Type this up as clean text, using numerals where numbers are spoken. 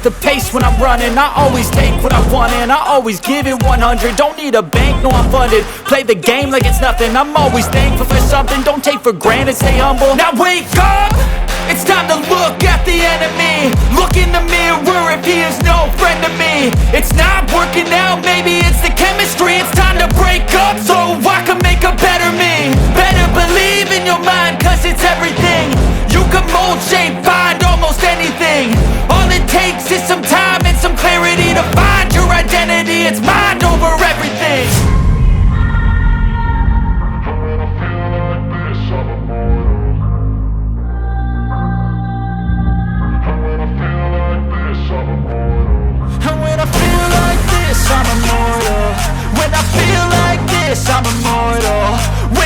the pace when I'm running. I always take what I want and I always give it 100. Don't need a bank, no I'm funded. Play the game like it's nothing. I'm always thankful for something. Don't take for granted, stay humble. Now wake up! It's time to look at the enemy. Look in the mirror if he is no friend to me. It's not working out, maybe it's the chemistry. It's time to break up so I can make a better me. Better believe in your mind, cause it's everything. You can mold, shape, find almost anything. All it takes is some time and some clarity to find your identity. It's mind over everything. And when I feel like this, I'm immortal. When I feel like this, I'm immortal. When